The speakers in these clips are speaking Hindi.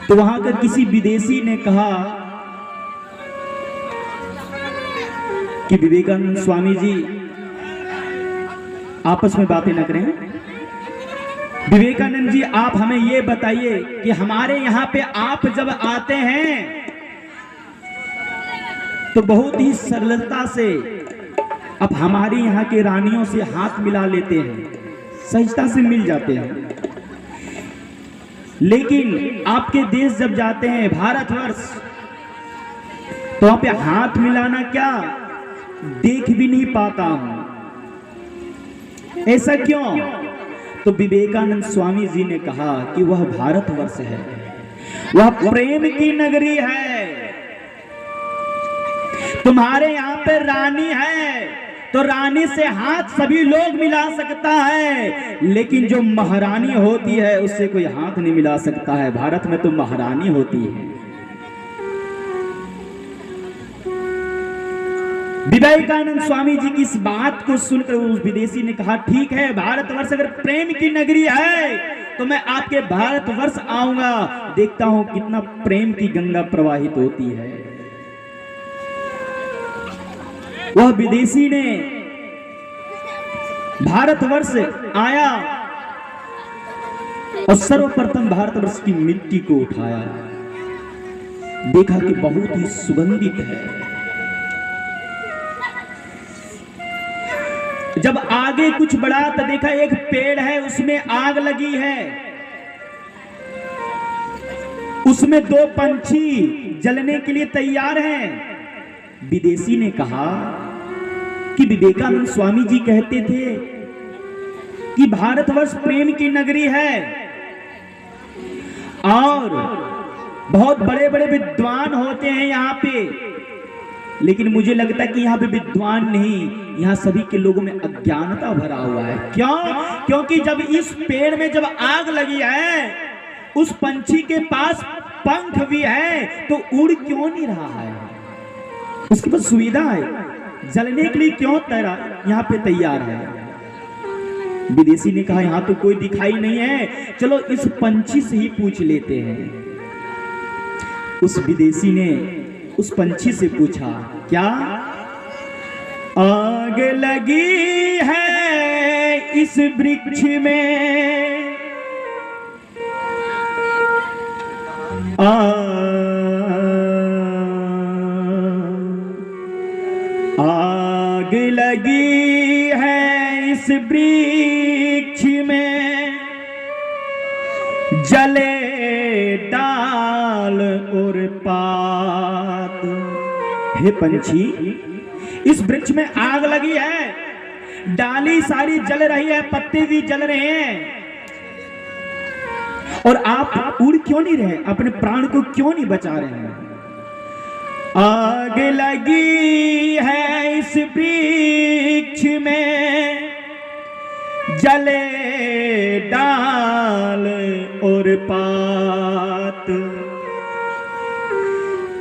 तो वहां का किसी विदेशी ने कहा कि विवेकानंद स्वामी जी आपस में बातें न करें। विवेकानंद जी, आप हमें ये बताइए कि हमारे यहां पे आप जब आते हैं तो बहुत ही सरलता से आप हमारे यहाँ के रानियों से हाथ मिला लेते हैं, सहजता से मिल जाते हैं। लेकिन आपके देश जब जाते हैं, भारतवर्ष, तो वहां पे हाथ मिलाना क्या देख भी नहीं पाता हूं। ऐसा क्यों? तो विवेकानंद स्वामी जी ने कहा कि वह भारतवर्ष है, वह प्रेम की नगरी है। तुम्हारे यहां पे रानी है तो रानी से हाथ सभी लोग मिला सकता है, लेकिन जो महारानी होती है उससे कोई हाथ नहीं मिला सकता है। भारत में तो महारानी होती है। विवेकानंद स्वामी जी की इस बात को सुनकर उस विदेशी ने कहा, ठीक है, भारतवर्ष अगर प्रेम की नगरी है तो मैं आपके भारतवर्ष आऊंगा, देखता हूं कितना प्रेम की गंगा प्रवाहित होती है। वह विदेशी ने भारतवर्ष आया और सर्वप्रथम भारतवर्ष की मिट्टी को उठाया, देखा कि बहुत ही सुगंधित है। जब आगे कुछ बढ़ा तो देखा एक पेड़ है, उसमें आग लगी है, उसमें दो पंछी जलने के लिए तैयार हैं। विदेशी ने कहा कि विवेकानंद स्वामी जी कहते थे कि भारतवर्ष प्रेम की नगरी है और बहुत बड़े बड़े विद्वान होते हैं यहाँ पे, लेकिन मुझे लगता है कि यहाँ पे विद्वान नहीं, यहाँ सभी के लोगों में अज्ञानता भरा हुआ है। क्यों? क्योंकि जब इस पेड़ में जब आग लगी है, उस पंछी के पास पंख भी है, तो उड़ क्यों नहीं रहा है? उसके पास सुविधा है, जलने के लिए क्यों तैयार यहाँ पे तैयार है? विदेशी ने कहा यहाँ तो कोई दिखाई नहीं है, चलो इस पंछी से ही पूछ लेते हैं। उस विदेशी ने उस पंछी से पूछा, क्या आग लगी है इस वृक्ष में? आग लगी है इस वृक्ष में, जले डाल और पात। हे पंछी, इस वृक्ष में आग लगी है, डाली सारी जल रही है, पत्ते भी जल रहे हैं, और आप उड़ क्यों नहीं रहे? अपने प्राण को क्यों नहीं बचा रहे हैं? आग लगी है इस वृक्ष में, जले डाल और पात।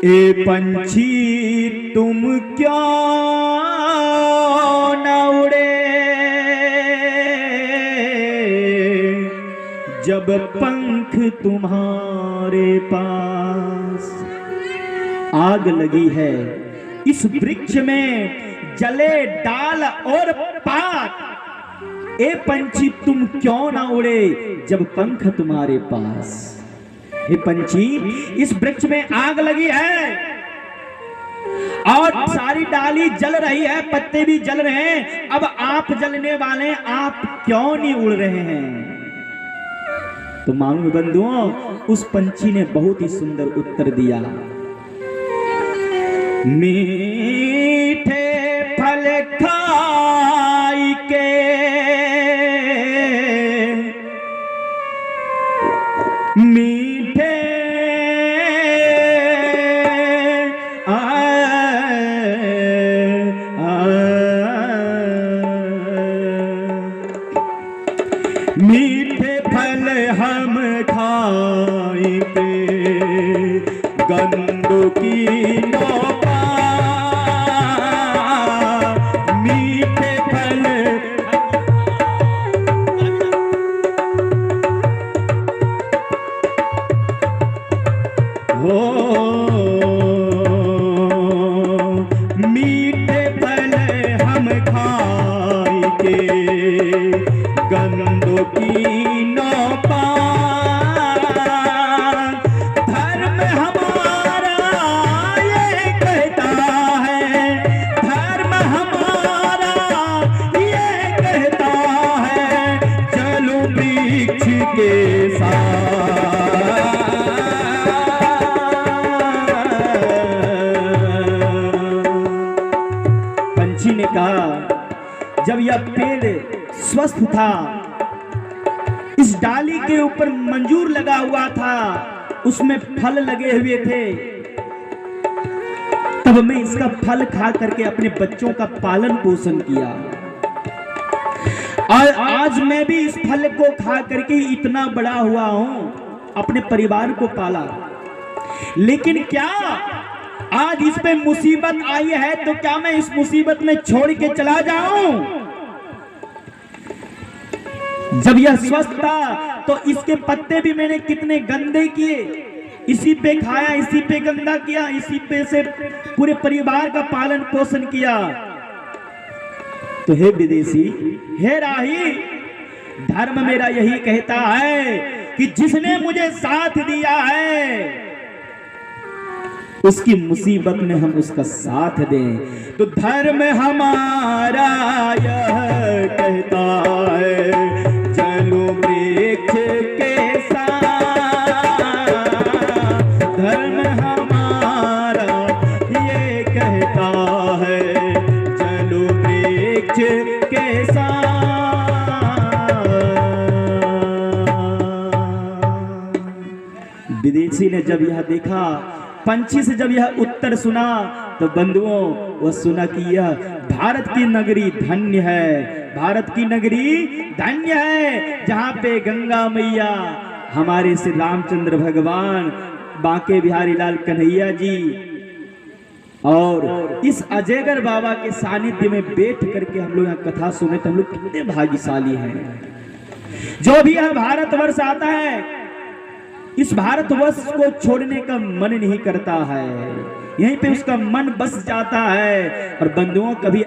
ए पंछी तुम क्यों न उड़े, जब पंख तुम्हारे पास? आग लगी है इस वृक्ष में, जले डाल और पात। ए पंछी तुम क्यों ना उड़े, जब पंख तुम्हारे पास? हे पंछी, इस वृक्ष में आग लगी है और सारी डाली जल रही है, पत्ते भी जल रहे हैं, अब आप जलने वाले, आप क्यों नहीं उड़ रहे हैं? तो मालूम बंधुओं, उस पंछी ने बहुत ही सुंदर उत्तर दिया, मीठे फल खाई के मीठे मीठे फल हम खाई पे, गंदों की नौका, मीठे फल तीनों पार। धर्म हमारा ये कहता है, धर्म हमारा ये कहता है, चलो वृक्ष के साथ। पंछी ने कहा, जब यह पेड़ स्वस्थ था, इस डाली के ऊपर मंजूर लगा हुआ था, उसमें फल लगे हुए थे, तब मैं इसका फल खा करके अपने बच्चों का पालन पोषण किया, और आज मैं भी इस फल को खा करके इतना बड़ा हुआ हूं, अपने परिवार को पाला। लेकिन क्या आज इस पे मुसीबत आई है, तो क्या मैं इस मुसीबत में छोड़ के चला जाऊं? जब यह स्वस्थ था तो इसके पत्ते भी मैंने कितने गंदे किए, इसी पे खाया, इसी पे गंदा किया, इसी पे से पूरे परिवार का पालन पोषण किया। तो हे विदेशी, हे राही, धर्म मेरा यही कहता है कि जिसने मुझे साथ दिया है उसकी मुसीबत में हम उसका साथ दें। तो धर्म हमारा यह कहता है, चलो वृक्ष के साथ। धर्म हमारा ये कहता है, चलो वृक्ष के साथ। विदेशी ने जब यह देखा, पंछी से जब यह उत्तर सुना, तो बंधुओं वह सुना कि यह भारत की नगरी धन्य है, भारत की नगरी धन्य है, जहाँ पे गंगा मैया, हमारे श्री रामचंद्र भगवान, बांके बिहारी लाल कन्हैया जी और इस अजयगर बाबा के सानिध्य में बैठ करके हम लोग यहाँ कथा सुने, तो हम लोग कितने भाग्यशाली हैं। जो भी यह भारतवर्ष आता है, इस भारतवर्ष को छोड़ने का मन नहीं करता है, यहीं पे उसका मन बस जाता है। और बंधुओं, कभी